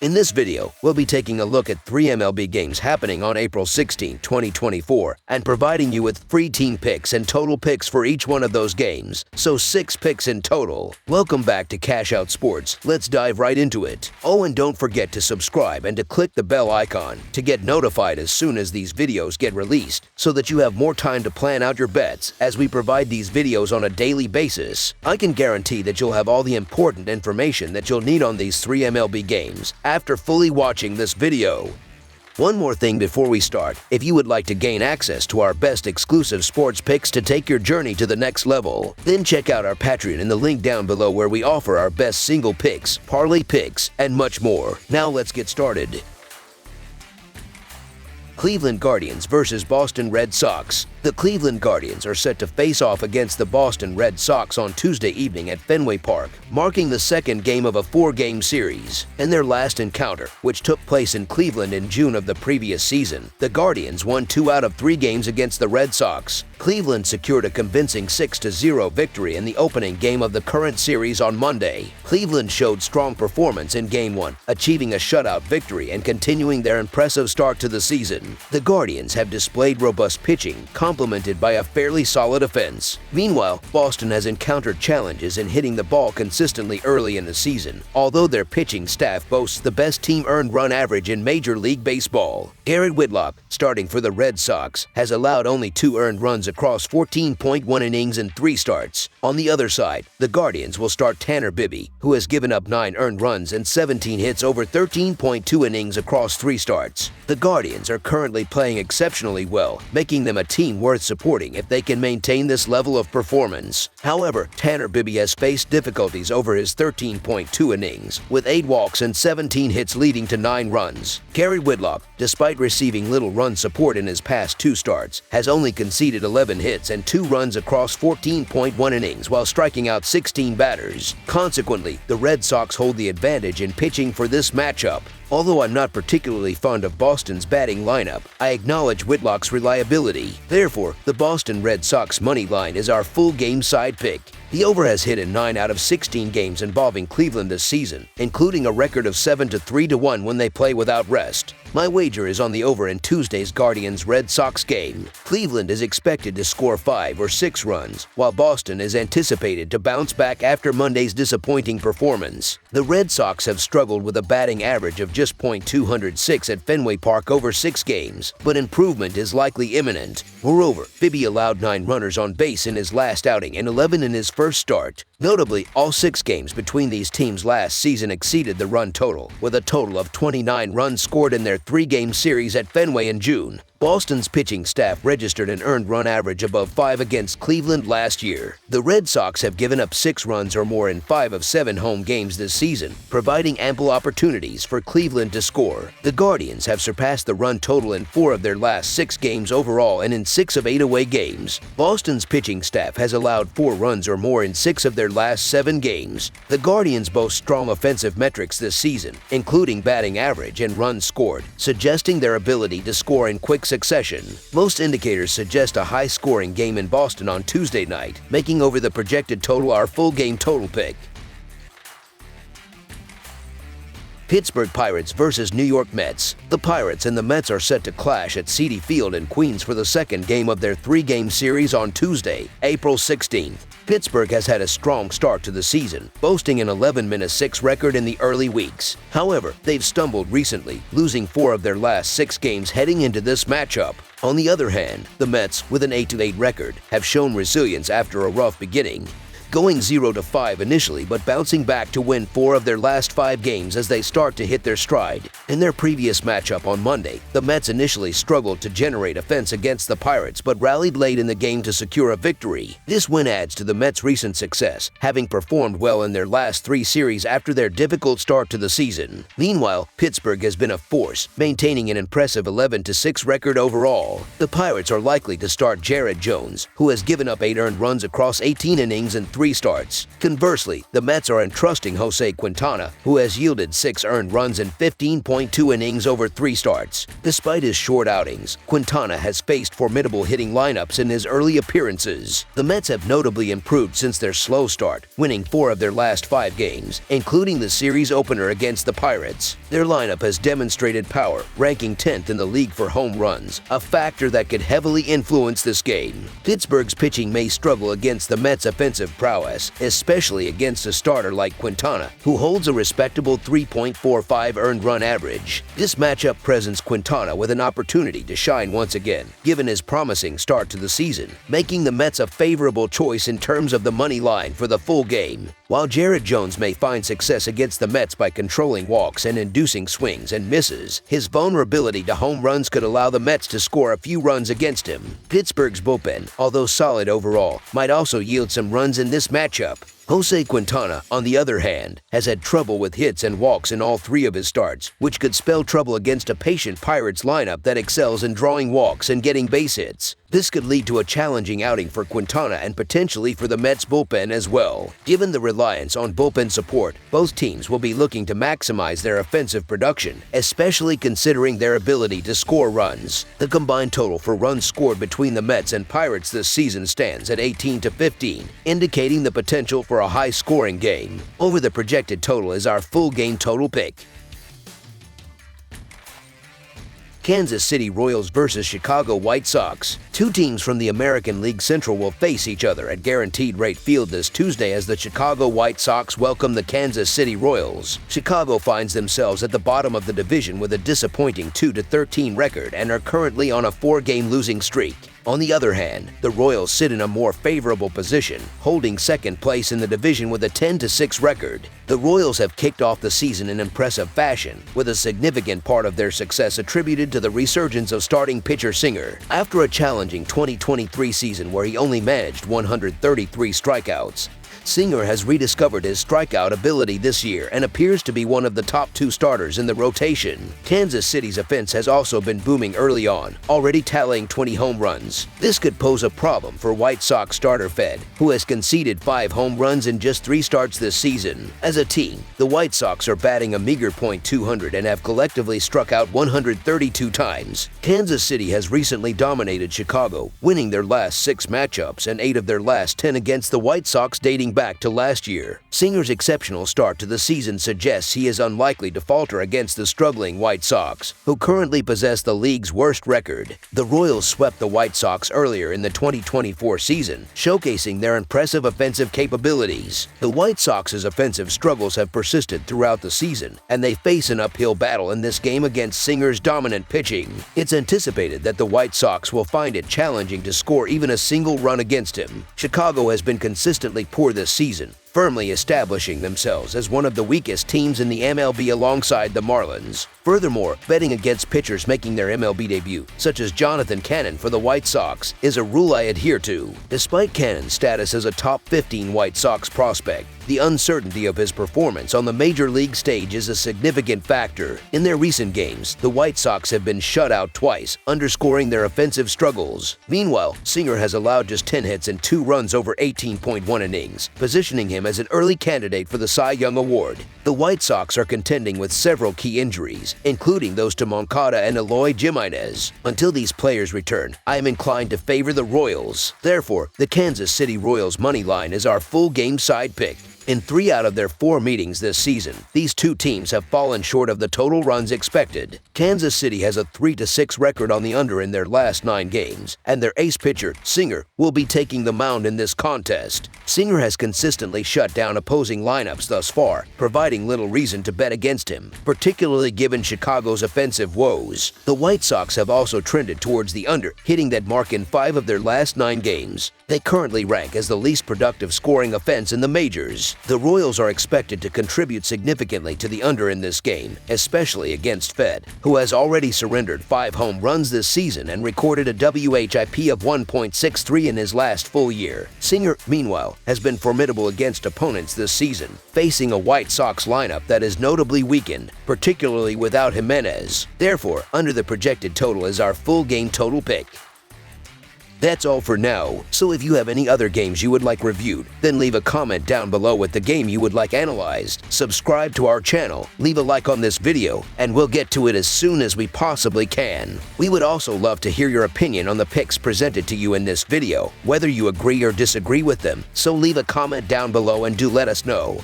In this video, we'll be taking a look at 3 MLB games happening on April 16, 2024, and providing you with free team picks and total picks for each one of those games, so 6 picks in total. Welcome back to Cash Out Sports. Let's dive right into it. Oh, and don't forget to subscribe and to click the bell icon to get notified as soon as these videos get released, so that you have more time to plan out your bets as we provide these videos on a daily basis. I can guarantee that you'll have all the important information that you'll need on these 3 MLB games after fully watching this video. One more thing before we start, if you would like to gain access to our best exclusive sports picks to take your journey to the next level, then check out our Patreon in the link down below where we offer our best single picks, parlay picks, and much more. Now let's get started. Cleveland Guardians versus Boston Red Sox. The Cleveland Guardians are set to face off against the Boston Red Sox on Tuesday evening at Fenway Park, marking the second game of a 4-game series. In their last encounter, which took place in Cleveland in June of the previous season, the Guardians won 2 out of 3 games against the Red Sox. Cleveland secured a convincing 6-0 victory in the opening game of the current series on Monday. Cleveland showed strong performance in Game 1, achieving a shutout victory and continuing their impressive start to the season. The Guardians have displayed robust pitching, complemented by a fairly solid offense. Meanwhile, Boston has encountered challenges in hitting the ball consistently early in the season, although their pitching staff boasts the best team earned run average in Major League Baseball. Garrett Whitlock, starting for the Red Sox, has allowed only 2 earned runs across 14.1 innings in 3 starts. On the other side, the Guardians will start Tanner Bibee, who has given up 9 earned runs and 17 hits over 13.2 innings across 3 starts. The Guardians are currently playing exceptionally well, making them a team worth supporting if they can maintain this level of performance. However, Tanner Bibee has faced difficulties over his 13.2 innings, with 8 walks and 17 hits leading to 9 runs. Garrett Whitlock, despite receiving little run support in his past 2 starts, has only conceded 11 hits and 2 runs across 14.1 innings while striking out 16 batters. Consequently, the Red Sox hold the advantage in pitching for this matchup. Although I'm not particularly fond of Boston's batting lineup, I acknowledge Whitlock's reliability. Therefore, the Boston Red Sox money line is our full game side pick. The over has hit in 9 out of 16 games involving Cleveland this season, including a record of 7-3-1 when they play without rest. My wager is on the over in Tuesday's Guardians-Red Sox game. Cleveland is expected to score 5 or 6 runs, while Boston is anticipated to bounce back after Monday's disappointing performance. The Red Sox have struggled with a batting average of just .206 at Fenway Park over 6 games, but improvement is likely imminent. Moreover, Bibee allowed 9 runners on base in his last outing and 11 in his first start. Notably, all 6 games between these teams last season exceeded the run total, with a total of 29 runs scored in their 3-game series at Fenway in June. Boston's pitching staff registered an earned run average above 5 against Cleveland last year. The Red Sox have given up 6 runs or more in 5 of 7 home games this season, providing ample opportunities for Cleveland to score. The Guardians have surpassed the run total in 4 of their last 6 games overall and in 6 of 8 away games. Boston's pitching staff has allowed 4 runs or more in 6 of their last 7 games. The Guardians boast strong offensive metrics this season, including batting average and runs scored, suggesting their ability to score in quick succession. Most indicators suggest a high-scoring game in Boston on Tuesday night, making over the projected total our full game total pick. Pittsburgh Pirates versus New York Mets. The Pirates and the Mets are set to clash at Citi Field in Queens for the second game of their 3-game series on Tuesday, April 16th. Pittsburgh has had a strong start to the season, boasting an 11-6 record in the early weeks. However, they've stumbled recently, losing 4 of their last 6 games heading into this matchup. On the other hand, the Mets, with an 8-8 record, have shown resilience after a rough beginning, going 0-5 initially but bouncing back to win 4 of their last 5 games as they start to hit their stride. In their previous matchup on Monday, the Mets initially struggled to generate offense against the Pirates but rallied late in the game to secure a victory. This win adds to the Mets' recent success, having performed well in their last 3 series after their difficult start to the season. Meanwhile, Pittsburgh has been a force, maintaining an impressive 11-6 record overall. The Pirates are likely to start Jared Jones, who has given up 8 earned runs across 18 innings and 3 3 starts. Conversely, the Mets are entrusting Jose Quintana, who has yielded 6 earned runs in 15.2 innings over 3 starts. Despite his short outings, Quintana has faced formidable hitting lineups in his early appearances. The Mets have notably improved since their slow start, winning 4 of their last 5 games, including the series opener against the Pirates. Their lineup has demonstrated power, ranking 10th in the league for home runs, a factor that could heavily influence this game. Pittsburgh's pitching may struggle against the Mets' offensive prowess, especially against a starter like Quintana, who holds a respectable 3.45 earned run average. This matchup presents Quintana with an opportunity to shine once again, given his promising start to the season, making the Mets a favorable choice in terms of the money line for the full game. While Jared Jones may find success against the Mets by controlling walks and inducing swings and misses, his vulnerability to home runs could allow the Mets to score a few runs against him. Pittsburgh's bullpen, although solid overall, might also yield some runs in this matchup. Jose Quintana, on the other hand, has had trouble with hits and walks in all 3 of his starts, which could spell trouble against a patient Pirates lineup that excels in drawing walks and getting base hits. This could lead to a challenging outing for Quintana and potentially for the Mets bullpen as well. Given the reliance on bullpen support, both teams will be looking to maximize their offensive production, especially considering their ability to score runs. The combined total for runs scored between the Mets and Pirates this season stands at 18-15, indicating the potential for a high-scoring game. Over the projected total is our full game total pick. Kansas City Royals versus Chicago White Sox. 2 teams from the American League Central will face each other at Guaranteed Rate Field this Tuesday as the Chicago White Sox welcome the Kansas City Royals. Chicago finds themselves at the bottom of the division with a disappointing 2-13 record and are currently on a 4-game losing streak. On the other hand, the Royals sit in a more favorable position, holding second place in the division with a 10-6 record. The Royals have kicked off the season in impressive fashion, with a significant part of their success attributed to the resurgence of starting pitcher Singer. After a challenging 2023 season where he only managed 133 strikeouts, Singer has rediscovered his strikeout ability this year and appears to be one of the top 2 starters in the rotation. Kansas City's offense has also been booming early on, already tallying 20 home runs. This could pose a problem for White Sox starter Fed, who has conceded 5 home runs in just 3 starts this season. As a team, the White Sox are batting a meager .200 and have collectively struck out 132 times. Kansas City has recently dominated Chicago, winning their last 6 matchups and 8 of their last 10 against the White Sox dating back to last year. Singer's exceptional start to the season suggests he is unlikely to falter against the struggling White Sox, who currently possess the league's worst record. The Royals swept the White Sox earlier in the 2024 season, showcasing their impressive offensive capabilities. The White Sox's offensive struggles have persisted throughout the season, and they face an uphill battle in this game against Singer's dominant pitching. It's anticipated that the White Sox will find it challenging to score even a single run against him. Chicago has been consistently poor this season, firmly establishing themselves as one of the weakest teams in the MLB alongside the Marlins. Furthermore, betting against pitchers making their MLB debut, such as Jonathan Cannon for the White Sox, is a rule I adhere to. Despite Cannon's status as a top 15 White Sox prospect, the uncertainty of his performance on the major league stage is a significant factor. In their recent games, the White Sox have been shut out twice, underscoring their offensive struggles. Meanwhile, Singer has allowed just 10 hits and 2 runs over 18.1 innings, positioning him as an early candidate for the Cy Young Award. The White Sox are contending with several key injuries, including those to Moncada and Eloy Jimenez. Until these players return, I am inclined to favor the Royals. Therefore, the Kansas City Royals money line is our full game side pick. In 3 out of their 4 meetings this season, these 2 teams have fallen short of the total runs expected. Kansas City has a 3-6 record on the under in their last 9 games, and their ace pitcher, Singer, will be taking the mound in this contest. Singer has consistently shut down opposing lineups thus far, providing little reason to bet against him, particularly given Chicago's offensive woes. The White Sox have also trended towards the under, hitting that mark in 5 of their last 9 games. They currently rank as the least productive scoring offense in the majors. The Royals are expected to contribute significantly to the under in this game, especially against Fed, who has already surrendered 5 home runs this season and recorded a WHIP of 1.63 in his last full year. Singer, meanwhile, has been formidable against opponents this season, facing a White Sox lineup that is notably weakened, particularly without Jimenez. Therefore, under the projected total is our full game total pick. That's all for now, so if you have any other games you would like reviewed, then leave a comment down below with the game you would like analyzed. Subscribe to our channel, leave a like on this video, and we'll get to it as soon as we possibly can. We would also love to hear your opinion on the picks presented to you in this video, whether you agree or disagree with them, so leave a comment down below and do let us know.